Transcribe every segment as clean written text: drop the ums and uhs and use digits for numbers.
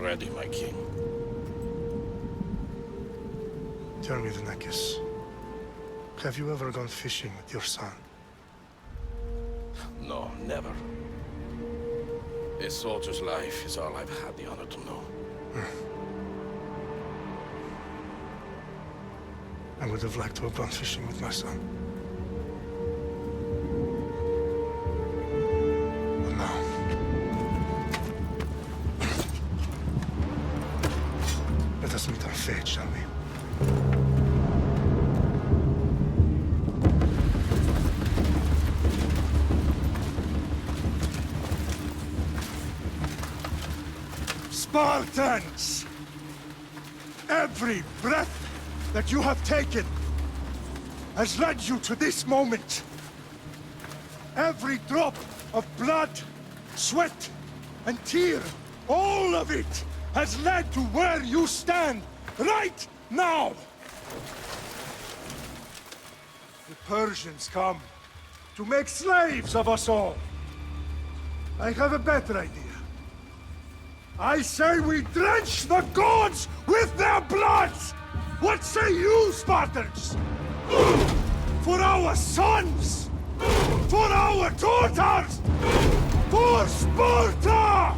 ready, my king. Tell me, the Nekis. Have you ever gone fishing with your son? No, never. A soldier's life is all I've had the honor to know. I would have liked to have gone fishing with my son. But now... let us meet our fate, shall we? Spartans! Every breath that you have taken has led you to this moment. Every drop of blood, sweat, and tear, all of it has led to where you stand right now. The Persians come to make slaves of us all. I have a better idea. I say we drench the gods with their blood! What say you, Spartans? For our sons! For our daughters! For Sparta!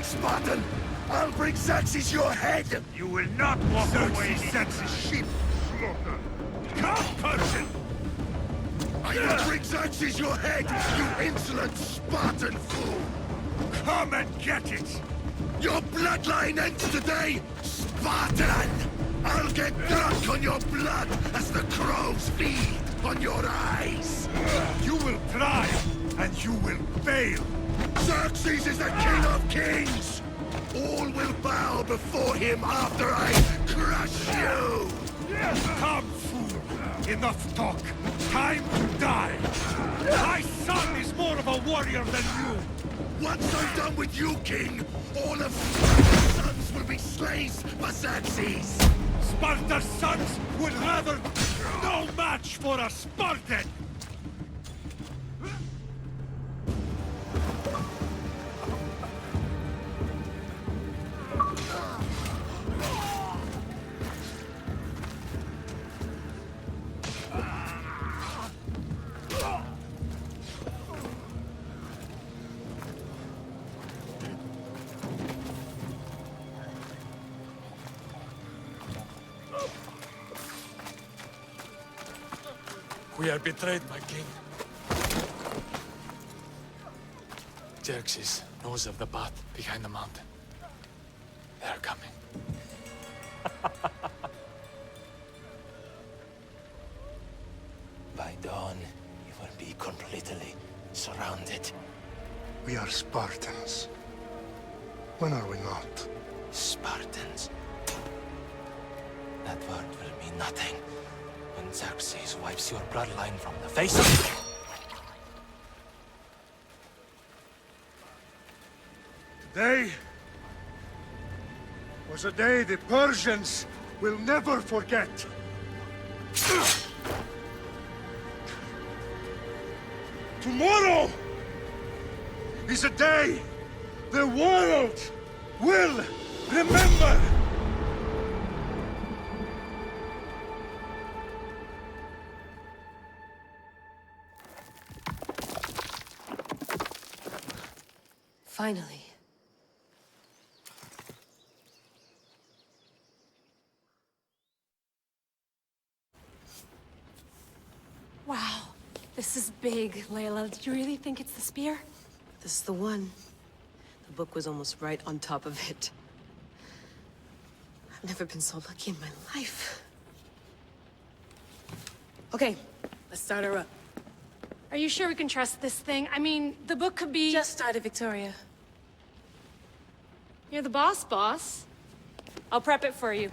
Spartan! I'll bring Xerxes your head! You will not walk away, Xerxes' sheep! Come, Persian! I will bring Xerxes your head, you insolent Spartan fool! Come and get it! Your bloodline ends today, Spartan! I'll get drunk on your blood as the crows feed on your eyes! You will try, and you will fail! Xerxes is the king of kings! All will bow before him after I crush you! Come, fool! Enough talk! Time to die! My son is more of a warrior than you! Once I'm done with you, king, all of Sparta's sons will be slaves for Xerxes! Sparta's sons would rather no match for a Spartan! We are betrayed, my king. Xerxes knows of the path behind the mountain. They are coming. By dawn, you will be completely surrounded. We are Spartans. When are we not? Spartans. That word will mean nothing when Xerxes wipes your bloodline from the face of... Today was a day the Persians will never forget. Tomorrow is a day the world will remember. Finally. Wow, this is big, Layla. Did you really think it's the spear? This is the one. The book was almost right on top of it. I've never been so lucky in my life. Okay, let's start her up. Are you sure we can trust this thing? I mean, the book could be... Just started, Victoria. You're the boss. I'll prep it for you.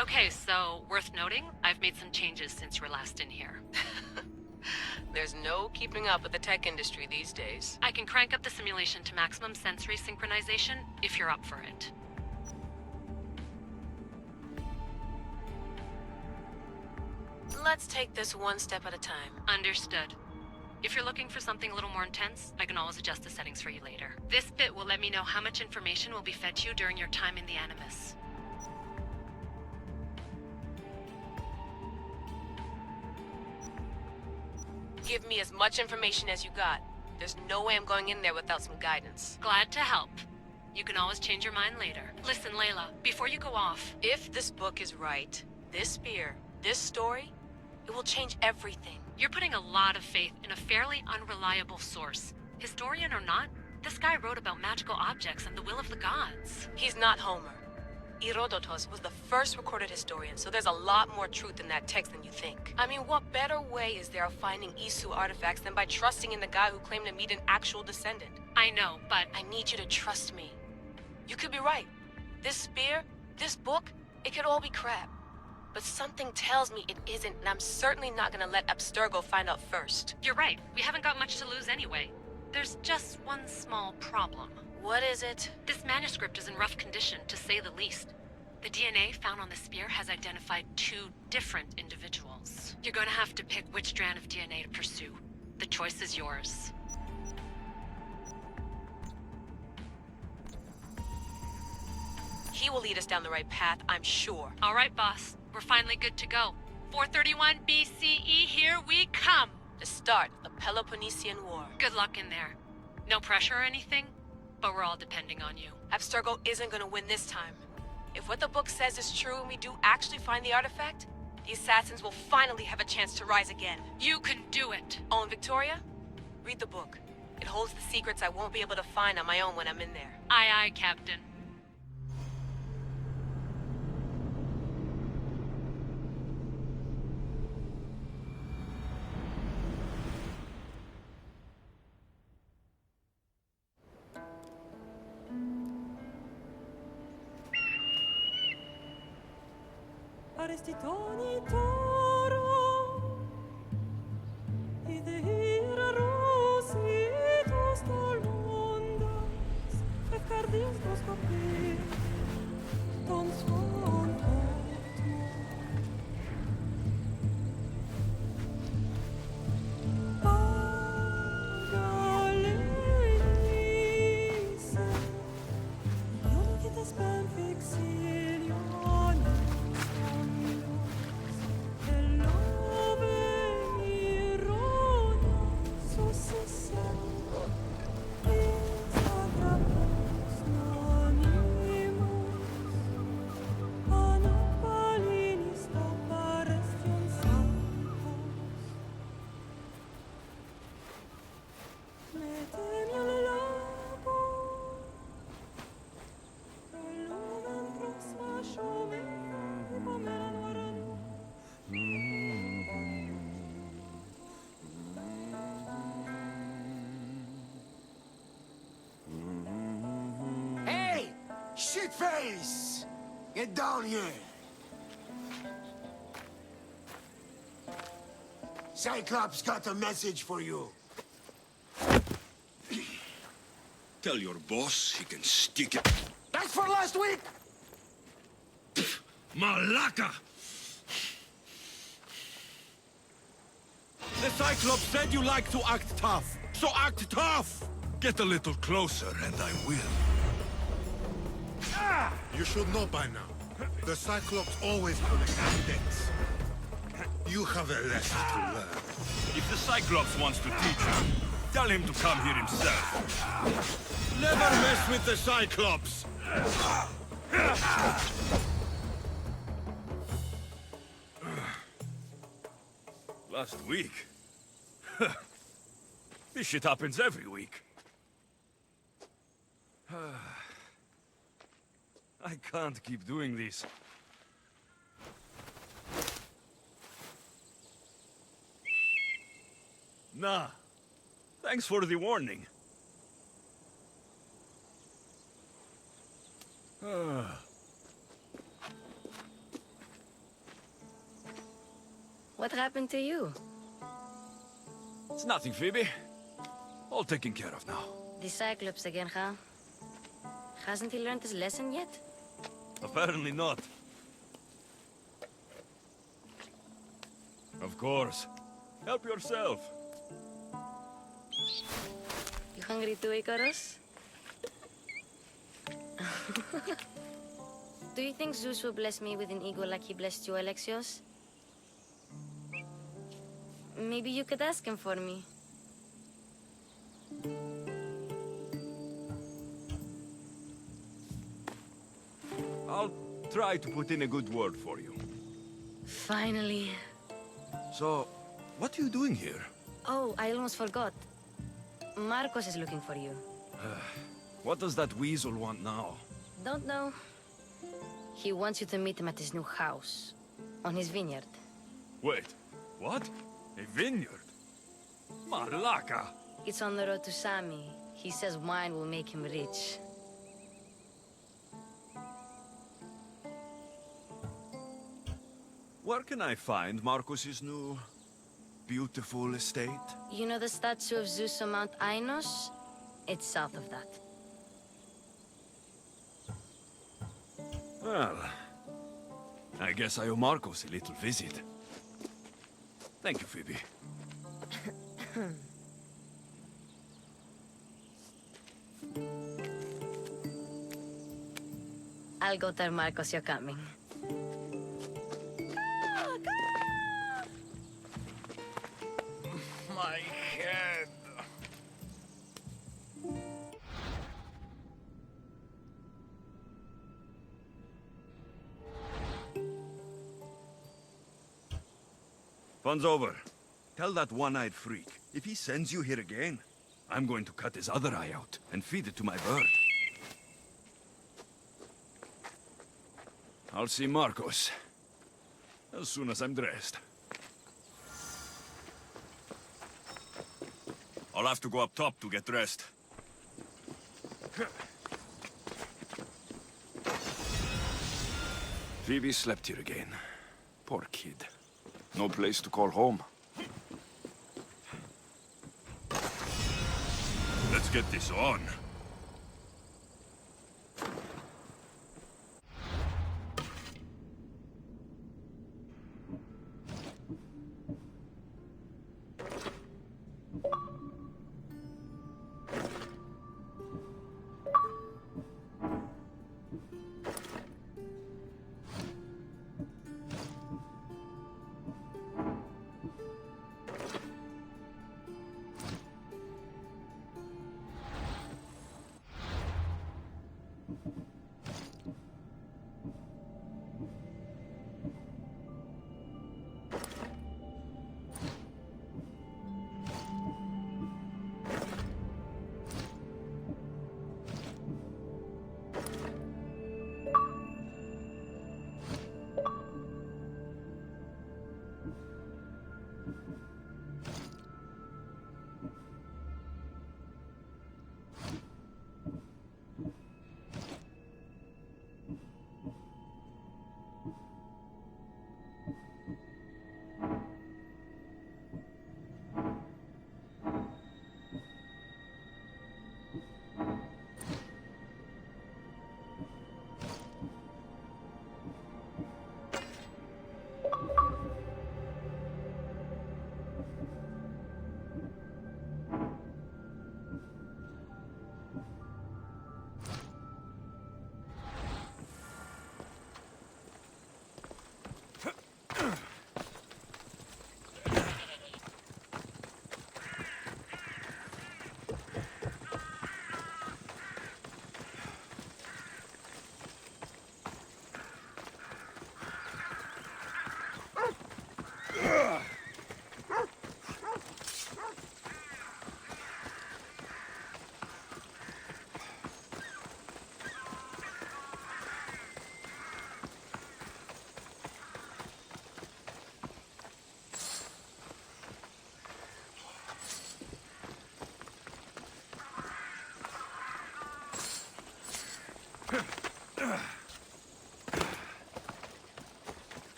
Okay, so, worth noting, I've made some changes since you were last in here. There's no keeping up with the tech industry these days. I can crank up the simulation to maximum sensory synchronization, if you're up for it. Let's take this one step at a time. Understood. If you're looking for something a little more intense, I can always adjust the settings for you later. This bit will let me know how much information will be fed to you during your time in the Animus. Give me as much information as you got. There's no way I'm going in there without some guidance. Glad to help. You can always change your mind later. Listen, Layla, before you go off... If this book is right, this spear, this story, it will change everything. You're putting a lot of faith in a fairly unreliable source. Historian or not, this guy wrote about magical objects and the will of the gods. He's not Homer. Herodotus was the first recorded historian, so there's a lot more truth in that text than you think. I mean, what better way is there of finding Isu artifacts than by trusting in the guy who claimed to meet an actual descendant? I know, but... I need you to trust me. You could be right. This spear, this book, it could all be crap. But something tells me it isn't, and I'm certainly not gonna let Abstergo find out first. You're right. We haven't got much to lose anyway. There's just one small problem. What is it? This manuscript is in rough condition, to say the least. The DNA found on the spear has identified 2 different individuals. You're gonna have to pick which strand of DNA to pursue. The choice is yours. He will lead us down the right path, I'm sure. All right, boss. We're finally good to go. 431 BCE, here we come! The start of the Peloponnesian War. Good luck in there. No pressure or anything, but we're all depending on you. Abstergo isn't gonna win this time. If what the book says is true and we do actually find the artifact, the assassins will finally have a chance to rise again. You can do it! Oh, and Victoria? Read the book. It holds the secrets I won't be able to find on my own when I'm in there. Aye, aye, Captain. Arestitoni toro, ide ira rositos tolmondas, efcardios dos copir, ton suon Pagalenice, yon kites ben fixilion. Shitface! Get down here! Cyclops got a message for you. Tell your boss he can stick it. That's for last week! Malaka! The Cyclops said you like to act tough, so act tough! Get a little closer and I will. You should know by now. The Cyclops always collect debts. You have a lesson to learn. If the Cyclops wants to teach you, tell him to come here himself. Never mess with the Cyclops! Last week? This shit happens every week. I can't keep doing this. Nah. Thanks for the warning. What happened to you? It's nothing, Phoebe. All taken care of now. The Cyclops again, huh? Hasn't he learned his lesson yet? Apparently not. Of course. Help yourself. You hungry too, Icarus? Do you think Zeus will bless me with an ego like he blessed you, Alexios? Maybe you could ask him for me. I'll try to put in a good word for you. Finally. So, what are you doing here? Oh, I almost forgot. Marcos is looking for you. What does that weasel want now? Don't know. He wants you to meet him at his new house. On his vineyard. Wait, what? A vineyard? Malaka! It's on the road to Sami. He says wine will make him rich. Where can I find Marcus's new, beautiful estate? You know the statue of Zeus on Mount Ainos? It's south of that. Well, I guess I owe Marcos a little visit. Thank you, Phoebe. I'll go tell Marcos you're coming. My head. Fun's over. Tell that one-eyed freak, if he sends you here again, I'm going to cut his other eye out and feed it to my bird. I'll see Marcos as soon as I'm dressed. I'll have to go up top to get dressed. Phoebe slept here again. Poor kid. No place to call home. Let's get this on.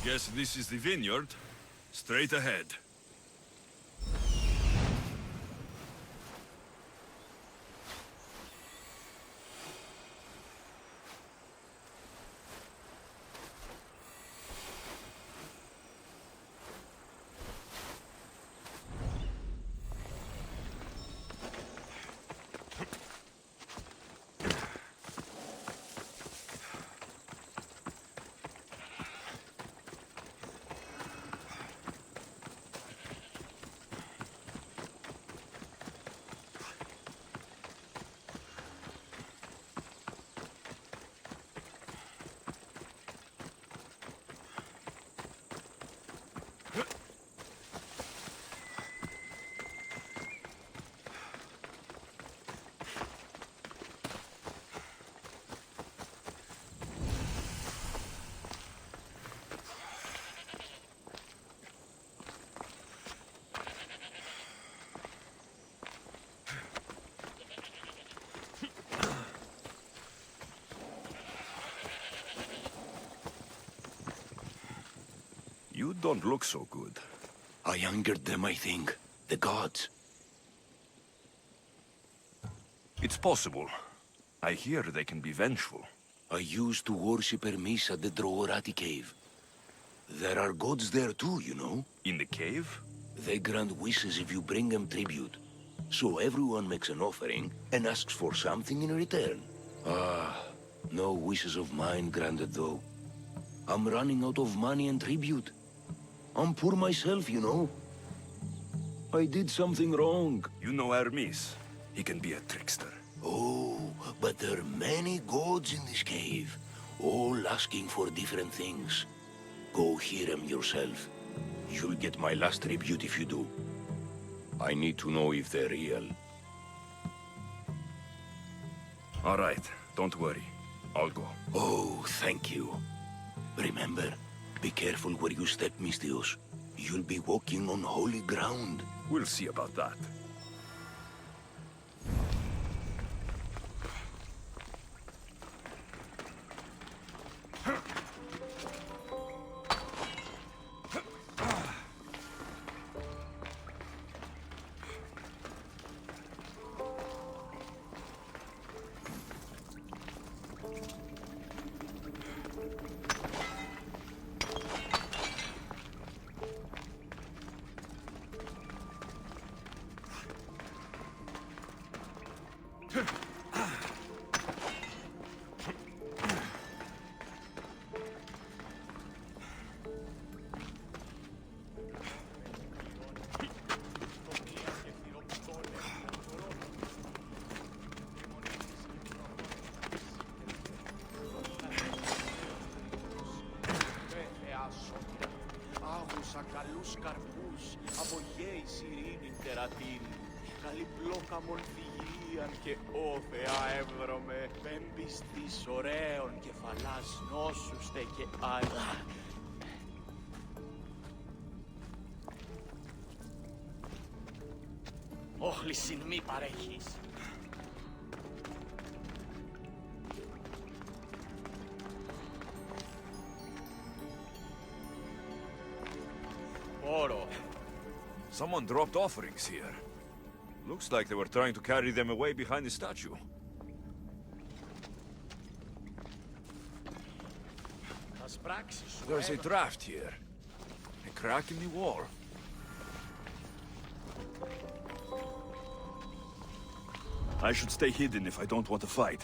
Guess this is the vineyard. Straight ahead. You don't look so good. I angered them, I think. The gods. It's possible. I hear they can be vengeful. I used to worship Hermes at the Droorati cave. There are gods there too, you know. In the cave? They grant wishes if you bring them tribute. So everyone makes an offering and asks for something in return. Ah, no wishes of mine granted though. I'm running out of money and tribute. I'm poor myself, you know. I did something wrong. You know Hermes. He can be a trickster. Oh, but there are many gods in this cave, all asking for different things. Go hear them yourself. You'll get my last tribute if you do. I need to know if they're real. All right, don't worry. I'll go. Oh, thank you. Remember, be careful where you step, Mystios. You'll be walking on holy ground. We'll see about that. Καλούς καρπούς, από γέης ειρήνην τερατήρη, καλή πλόκα μορφηγίαν και ω Θεά εύδρομε, πέμπης της ωραίων κεφαλάς νόσου στέκε άλλα. Όχλησιν μη παρέχεις. Someone dropped offerings here. Looks like they were trying to carry them away behind the statue. There's a draft here. A crack in the wall. I should stay hidden if I don't want to fight.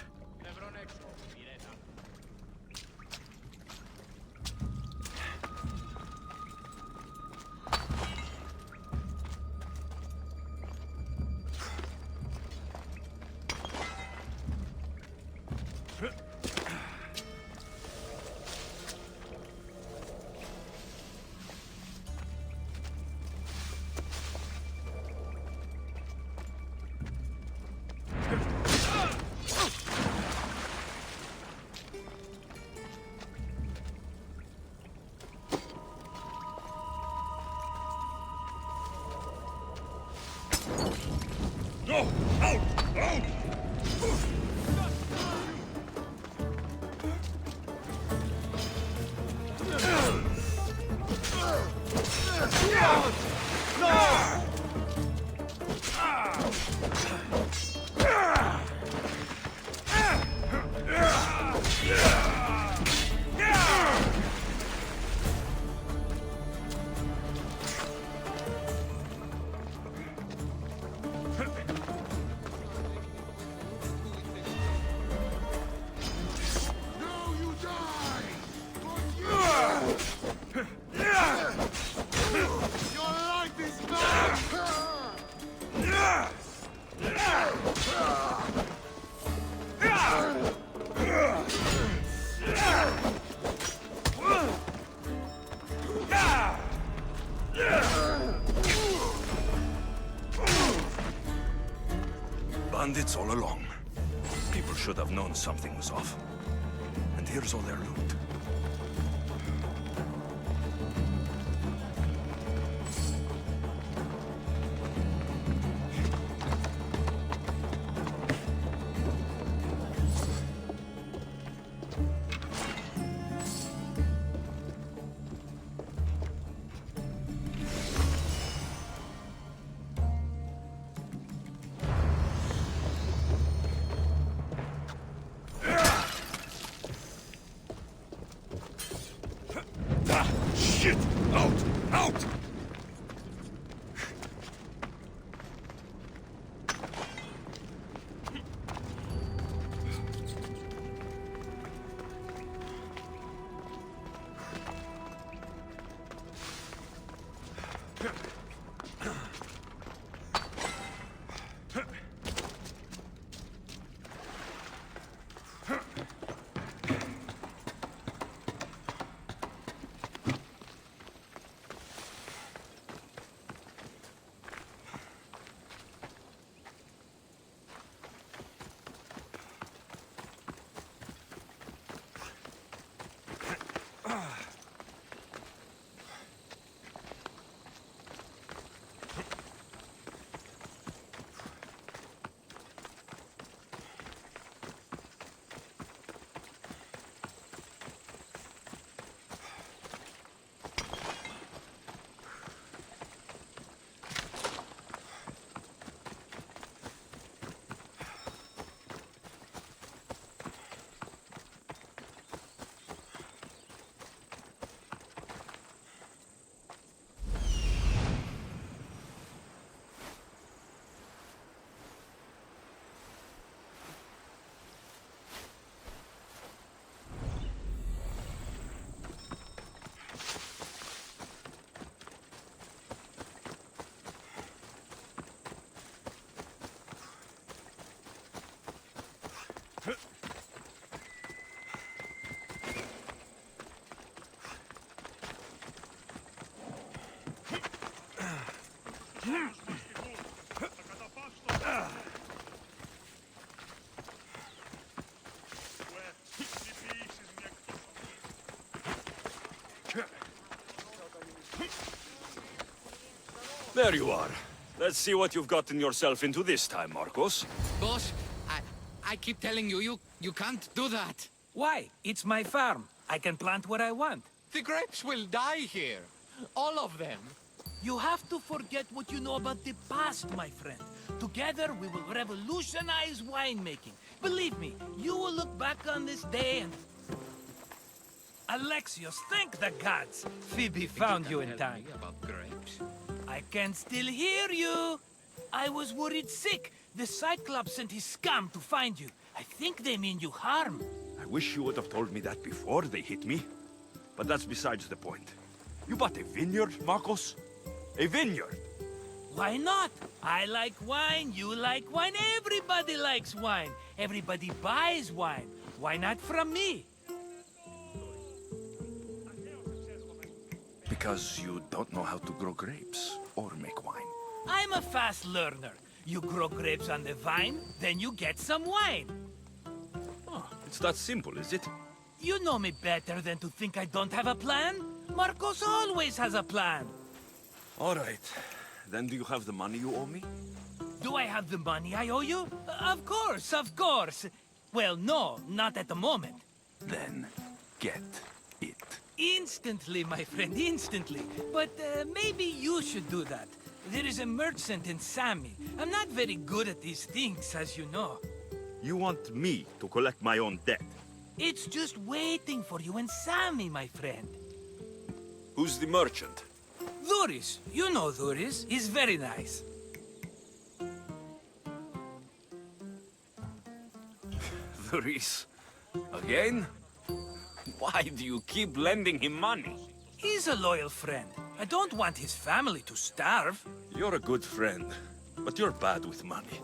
Bandits all along. People should have known something was off. And here's all their loot. There you are. Let's see what you've gotten yourself into this time, Marcos. Boss, I keep telling you, you can't do that. Why? It's my farm. I can plant what I want. The grapes will die here. All of them. You have to forget what you know about the past, my friend. Together, we will revolutionize winemaking. Believe me, you will look back on this day and... Alexios, thank the gods! Phoebe found you in time. About grapes? I can still hear you! I was worried sick. The Cyclops sent his scum to find you. I think they mean you harm. I wish you would have told me that before they hit me. But that's besides the point. You bought a vineyard, Marcos? A vineyard? Why not? I like wine, you like wine, everybody likes wine. Everybody buys wine. Why not from me? Because you don't know how to grow grapes or make wine. I'm a fast learner. You grow grapes on the vine, then you get some wine. Oh, it's that simple, is it? You know me better than to think I don't have a plan. Marcos always has a plan. All right. Then do you have the money you owe me? Do I have the money I owe you? Of course, of course. Well, no, not at the moment. Then get it. Instantly, my friend, instantly. But maybe you should do that. There is a merchant in Sami. I'm not very good at these things, as you know. You want me to collect my own debt? It's just waiting for you in Sami, my friend. Who's the merchant? Dhuris. You know Dhuris. He's very nice. Dhuris? Again? Why do you keep lending him money? He's a loyal friend. I don't want his family to starve. You're a good friend, but you're bad with money.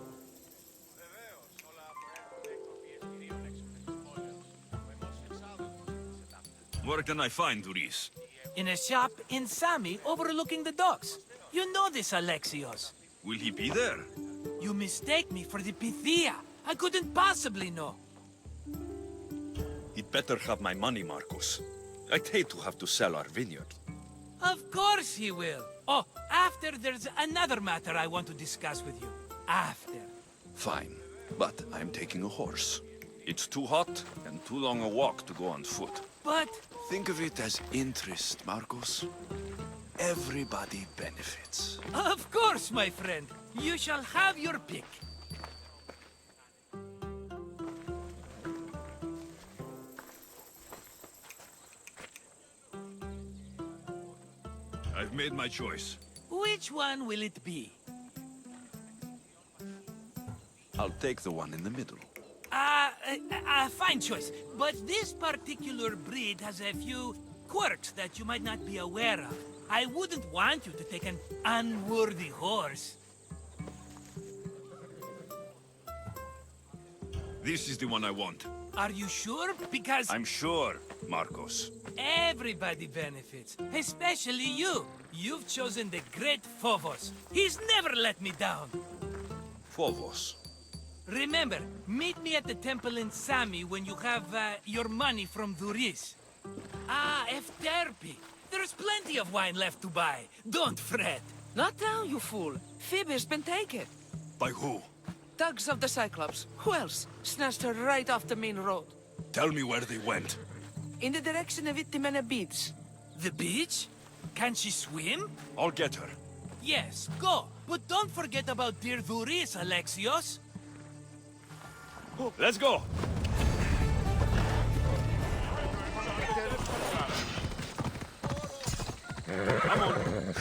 Where can I find Dhuris? In a shop in Sami overlooking the docks. You know this, Alexios. Will he be there? You mistake me for the Pythia. I couldn't possibly know. He'd better have my money, Marcos. I'd hate to have to sell our vineyard. Of course he will. Oh, after there's another matter I want to discuss with you. After. Fine, but I'm taking a horse. It's too hot and too long a walk to go on foot. But... Think of it as interest, Marcos. Everybody benefits. Of course, my friend. You shall have your pick. I've made my choice. Which one will it be? I'll take the one in the middle. Fine choice. But this particular breed has a few quirks that you might not be aware of. I wouldn't want you to take an unworthy horse. This is the one I want. Are you sure? Because... I'm sure, Marcos. Everybody benefits, especially you. You've chosen the great Phobos. He's never let me down. Phobos. Remember, meet me at the temple in Sami when you have your money from Dhuris. Ah, Efterpi. There's plenty of wine left to buy. Don't fret. Not now, you fool. Phoebe's been taken. By who? Thugs of the Cyclops. Who else? Snatched her right off the main road. Tell me where they went. In the direction of Itimena Beach. The beach? Can she swim? I'll get her. Yes, go. But don't forget about dear Dhuris, Alexios. Let's go! Come on.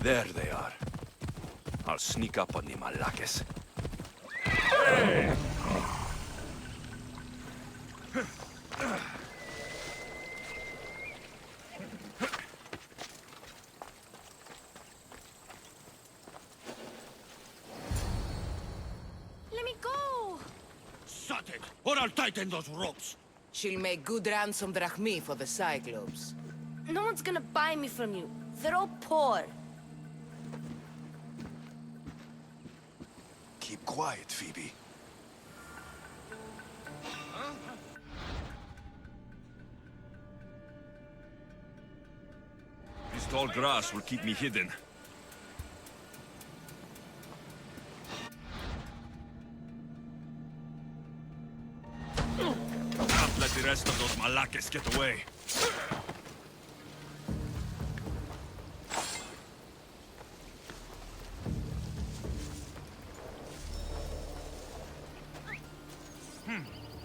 There they are. I'll sneak up on the Malakes. Let me go! Shut it, or I'll tighten those ropes. She'll make good ransom drachmi for the Cyclops. No one's gonna buy me from you. They're all poor. Keep quiet, Phoebe. This tall grass will keep me hidden. Can't let the rest of those Malakes get away.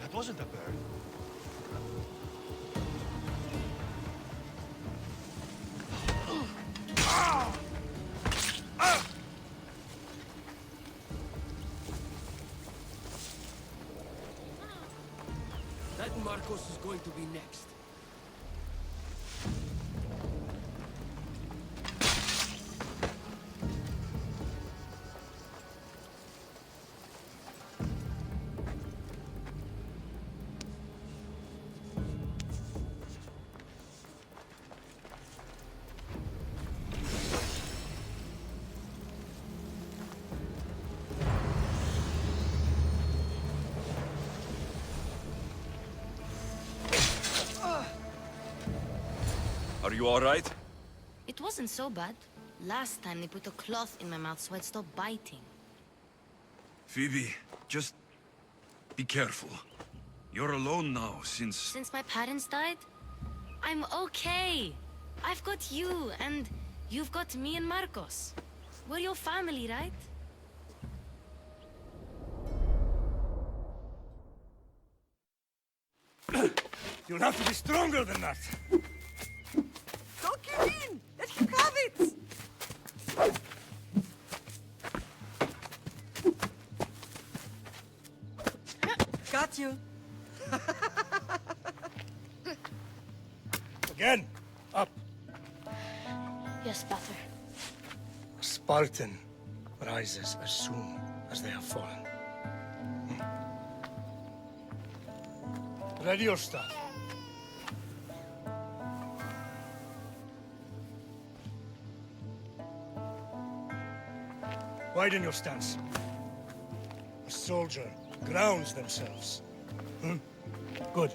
That wasn't a bird. That Marcos is going to be next. Are you all right? It wasn't so bad. Last time they put a cloth in my mouth so I'd stop biting. Phoebe, just be careful. You're alone now since... Since my parents died? I'm okay. I've got you, and you've got me and Marcos. We're your family, right? You'll have to be stronger than that. Don't give in! Let him have it! Got you. Again, up. Yes, Father. A Spartan rises as soon as they have fallen. Ready your staff. Widen your stance. A soldier grounds themselves. Good.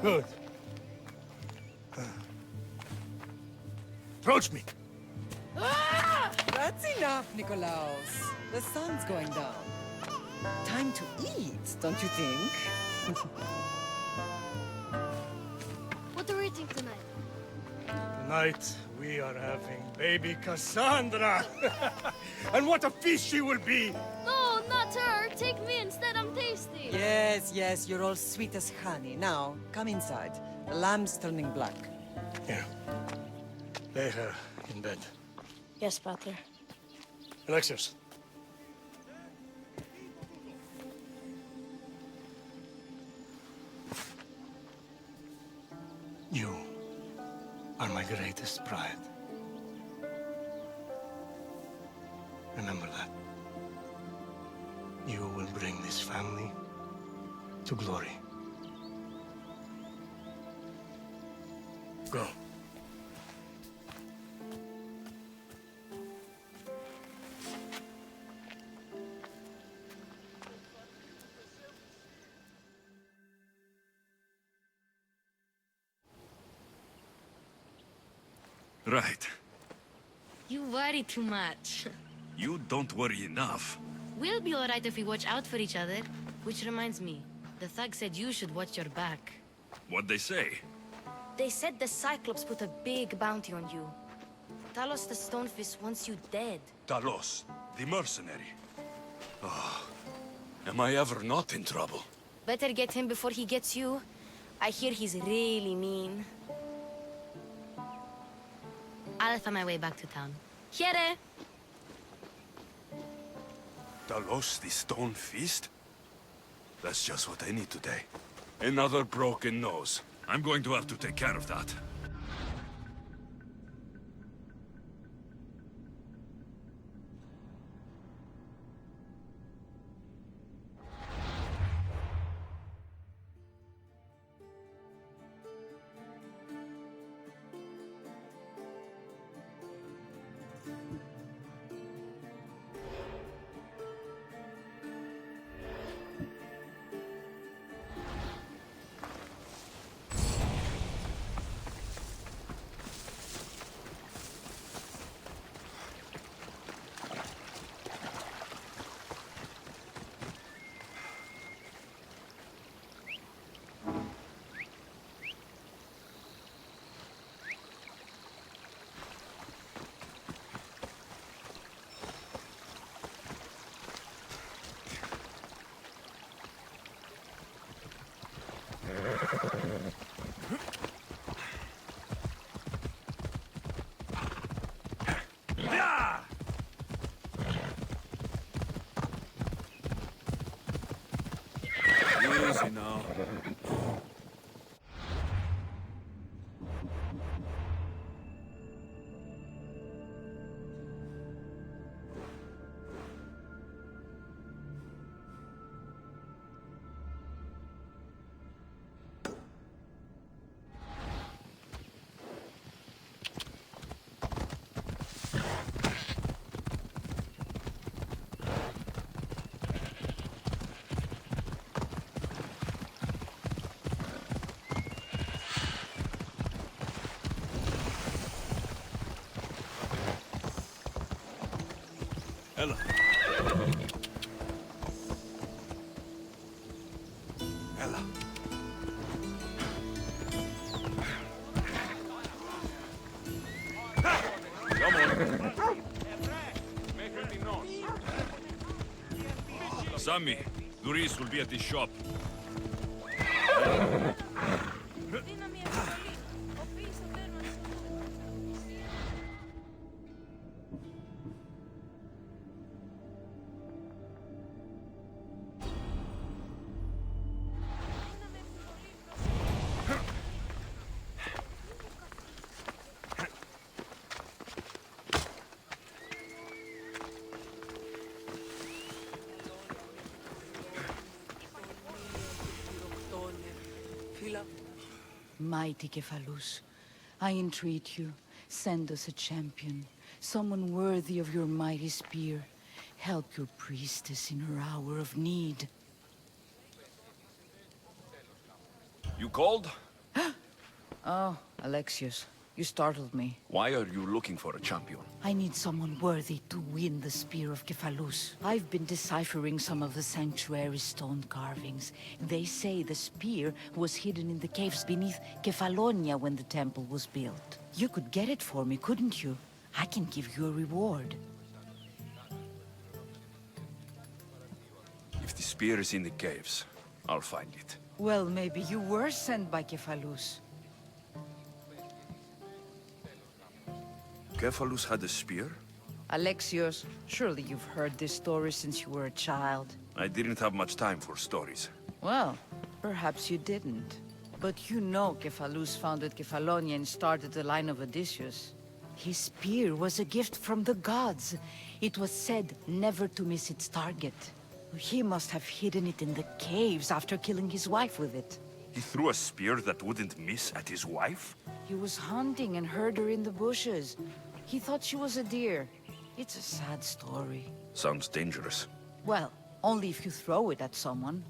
Good. Approach me. That's enough, Nikolaos. The sun's going down. Time to eat, don't you think? What are we eating tonight? Tonight, we are having baby Cassandra. And what a feast she will be! No, not her! Take me instead, I'm tasty! Yes, yes, you're all sweet as honey. Now, come inside. The lamb's turning black. Here. Lay her in bed. Yes, Pater. Alexios. You are my greatest pride. Remember that. You will bring this family to glory. Go. Right. You worry too much. You don't worry enough. We'll be alright if we watch out for each other. Which reminds me, the thug said you should watch your back. What'd they say? They said the Cyclops put a big bounty on you. Talos the Stonefist wants you dead. Talos, the mercenary. Oh, am I ever not in trouble? Better get him before he gets you. I hear he's really mean. I'll find my way back to town. Here. Talos, the stone feast? That's just what I need today. Another broken nose. I'm going to have to take care of that. Easy now. Ella. Ella. Come on. Sammy, Luis will be at the shop. Mighty Cephalus, I entreat you, send us a champion, someone worthy of your mighty spear. Help your priestess in her hour of need. You called? Oh, Alexius, you startled me. Why are you looking for a champion? I need someone worthy to win the spear of Cephalus. I've been deciphering some of the sanctuary's stone carvings. They say the spear was hidden in the caves beneath Kefalonia when the temple was built. You could get it for me, couldn't you? I can give you a reward. If the spear is in the caves, I'll find it. Well, maybe you were sent by Cephalus. Cephalus had a spear? Alexios, surely you've heard this story since you were a child. I didn't have much time for stories. Well, perhaps you didn't. But you know Cephalus founded Kefalonia and started the line of Odysseus. His spear was a gift from the gods. It was said never to miss its target. He must have hidden it in the caves after killing his wife with it. He threw a spear that wouldn't miss at his wife? He was hunting and heard her in the bushes. He thought she was a deer. It's a sad story. Sounds dangerous. Well, only if you throw it at someone.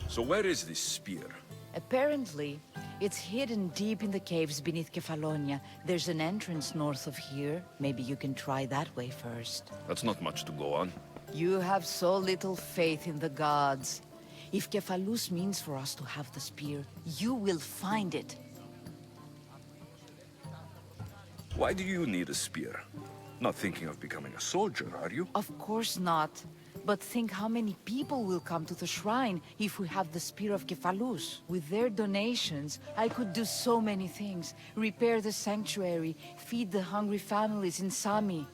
So where is this spear? Apparently, it's hidden deep in the caves beneath Kefalonia. There's an entrance north of here. Maybe you can try that way first. That's not much to go on. You have so little faith in the gods. If Cephalus means for us to have the spear, you will find it. Why do you need a spear? Not thinking of becoming a soldier, are you? Of course not. But think how many people will come to the shrine if we have the Spear of Cephalus. With their donations, I could do so many things. Repair the sanctuary, feed the hungry families in Sami.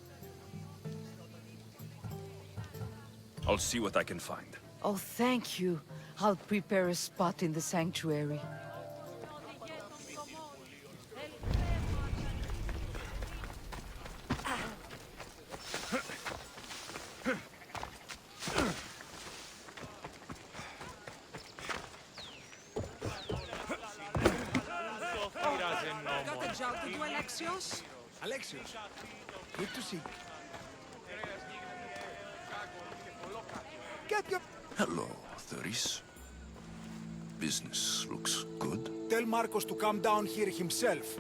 I'll see what I can find. Oh, thank you. I'll prepare a spot in the sanctuary. Got a job to do, Alexios? Alexios, good to see you. Get your... Hello, Thuris. Business looks good. Tell Marcos to come down here himself,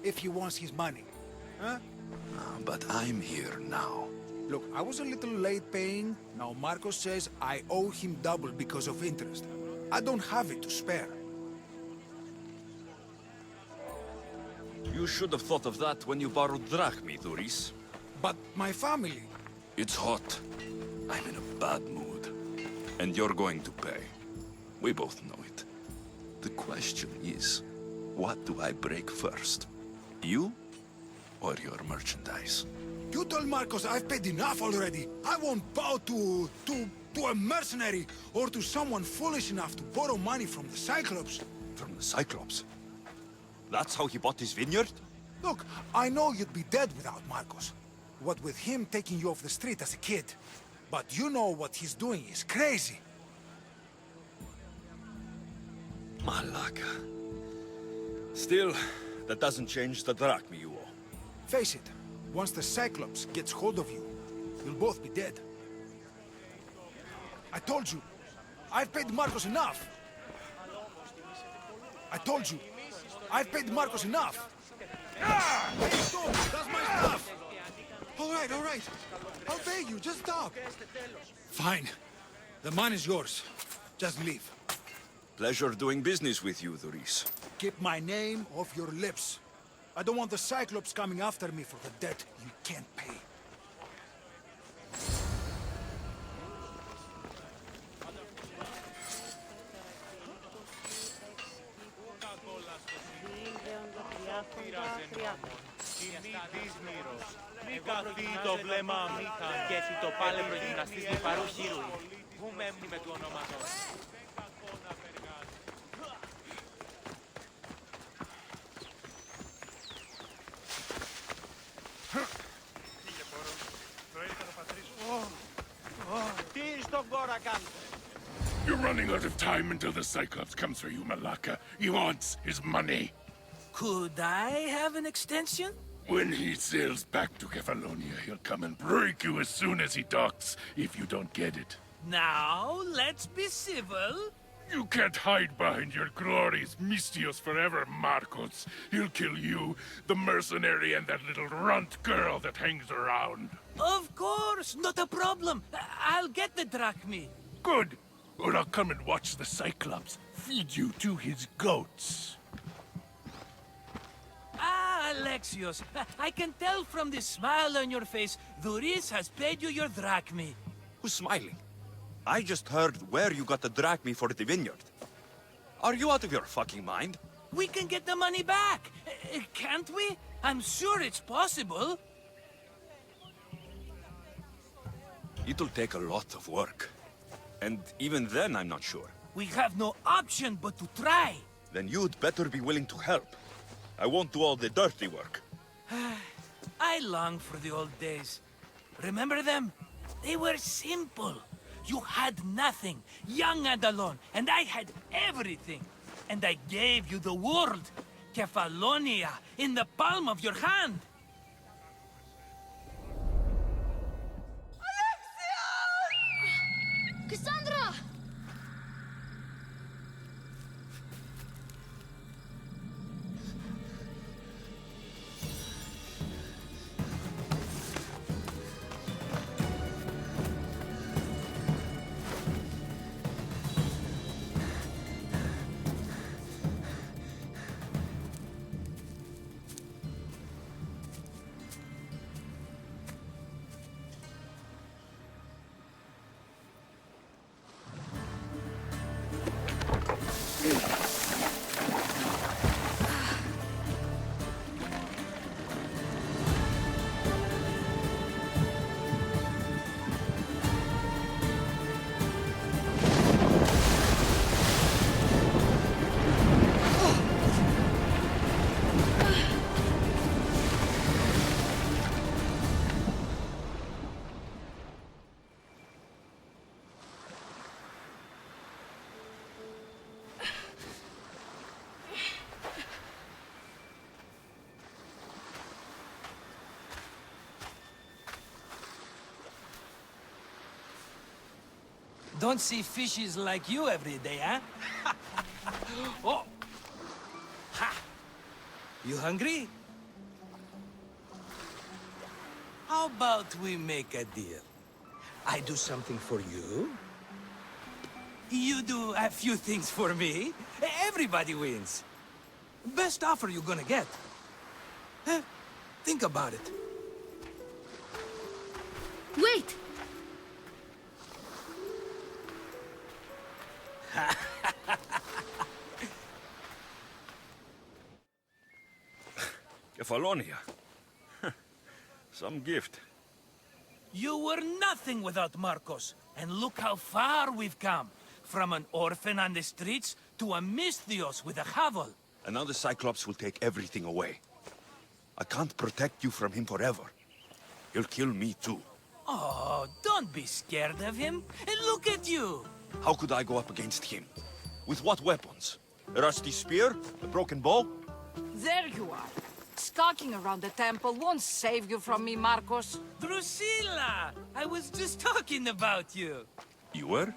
if he wants his money. Huh? But I'm here now. Look, I was a little late paying. Now Marcos says I owe him double because of interest. I don't have it to spare. You should have thought of that when you borrowed drachmi, Thuris. But my family... It's hot. I'm in a bad mood. And you're going to pay. We both know it. The question is, what do I break first? You or your merchandise? You told Marcos I've paid enough already. I won't bow to a mercenary or to someone foolish enough to borrow money from the Cyclops. From the Cyclops? That's how he bought his vineyard? Look, I know you'd be dead without Marcos. What with him taking you off the street as a kid. But you know what he's doing is crazy. Malaka. Still, that doesn't change the drachmi you owe. Face it, once the Cyclops gets hold of you, you'll both be dead. I told you, I've paid Marcos enough. I told you, I've paid Marcos enough. Ah! Hey, stop! That's my stuff! All right. I'll pay you, just stop. Fine. The money's yours. Just leave. Pleasure doing business with you, Thuris. Keep my name off your lips. I don't want the Cyclops coming after me for the debt you can't pay. Μη καθεί το βλέμμα μη και εσύ το πάλευρο γυμναστής λιπαρού χείρου. Πού μέμνει με του ονόματος. Τι στον κόρα κάνεις. You're running out of time until the Cyclops comes for you, Malaka. He wants his money. Could I have an extension? When he sails back to Kefalonia, he'll come and break you as soon as he docks, if you don't get it. Now, let's be civil. You can't hide behind your glories, Mistios forever, Marcos. He'll kill you, the mercenary, and that little runt girl that hangs around. Of course, not a problem. I'll get the drachmi. Good. Or I'll come and watch the Cyclops feed you to his goats. Ah, Alexios, I can tell from the smile on your face, Thuris has paid you your drachmi. Who's smiling? I just heard where you got the drachmi for the vineyard. Are you out of your fucking mind? We can get the money back, can't we? I'm sure it's possible. It'll take a lot of work. And even then, I'm not sure. We have no option but to try. Then you'd better be willing to help. I won't do all the dirty work. I long for the old days. Remember them? They were simple. You had nothing, young and alone, and I had everything. And I gave you the world, Kefalonia, in the palm of your hand. Cassandra! Don't see fishes like you every day, huh? Oh! Ha! You hungry? How about we make a deal? I do something for you. You do a few things for me. Everybody wins. Best offer you're gonna get. Think about it. Wait! Kefalonia. Some gift. You were nothing without Marcos, and look how far we've come. From an orphan on the streets to a Misthios with a hovel. And now the Cyclops will take everything away. I can't protect you from him forever. He'll kill me too. Oh, don't be scared of him. And look at you. How could I go up against him? With what weapons? A rusty spear? A broken bow? There you are. Skulking around the temple won't save you from me, Marcos. Drusilla! I was just talking about you. You were?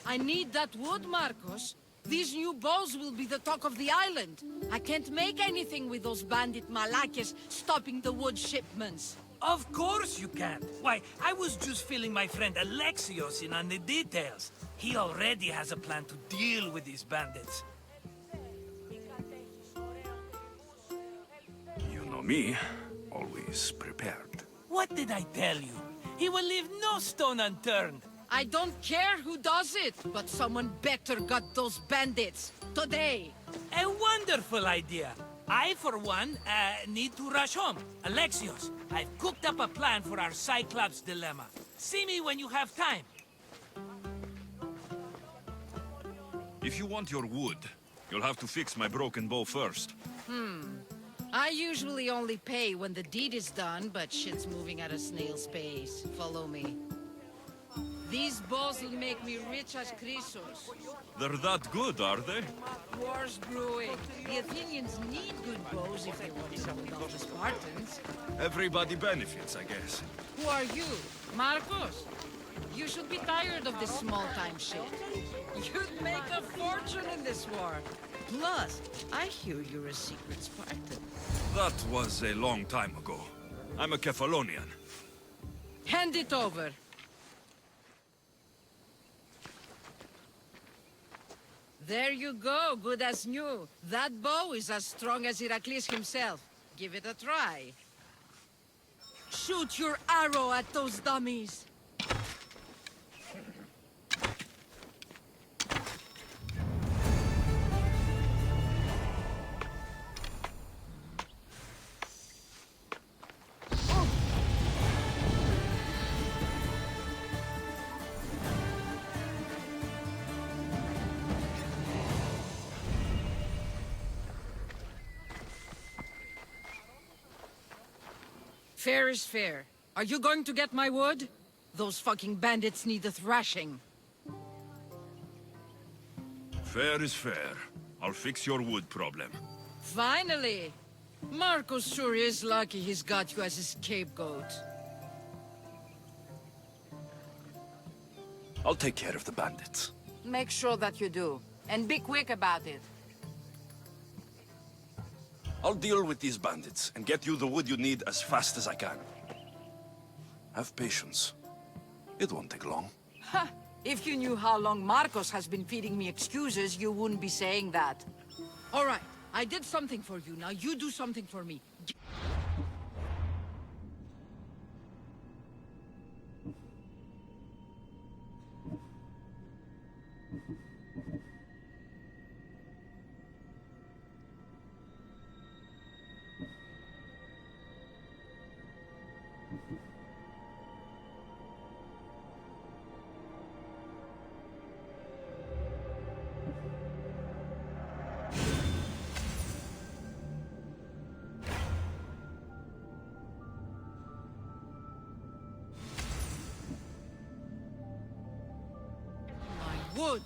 I need that wood, Marcos. These new bows will be the talk of the island. I can't make anything with those bandit malakes stopping the wood shipments. Of course you can't. Why, I was just filling my friend Alexios in on the details. He already has a plan to deal with these bandits. You know me, always prepared. What did I tell you? He will leave no stone unturned. I don't care who does it, but someone better got those bandits. Today. A wonderful idea. I, for one, need to rush home. Alexios, I've cooked up a plan for our Cyclops dilemma. See me when you have time. If you want your wood, you'll have to fix my broken bow first. I usually only pay when the deed is done, but shit's moving at a snail's pace. Follow me. These bows will make me rich as Chrysos. They're that good, are they? War's brewing. The Athenians need good bows if they want to hold off the Spartans. Everybody benefits, I guess. Who are you? Marcos? You should be tired of this small-time shit. You'd make a fortune in this war. Plus, I hear you're a secret Spartan. That was a long time ago. I'm a Kefalonian. Hand it over. There you go, good as new. That bow is as strong as Heracles himself. Give it a try. Shoot your arrow at those dummies. Fair is fair. Are you going to get my wood? Those fucking bandits need a thrashing. Fair is fair. I'll fix your wood problem. Finally! Marcos sure is lucky he's got you as his scapegoat. I'll take care of the bandits. Make sure that you do. And be quick about it. I'll deal with these bandits and get you the wood you need as fast as I can. Have patience. It won't take long. Ha! If you knew how long Marcos has been feeding me excuses, you wouldn't be saying that. All right, I did something for you. Now you do something for me. Wood!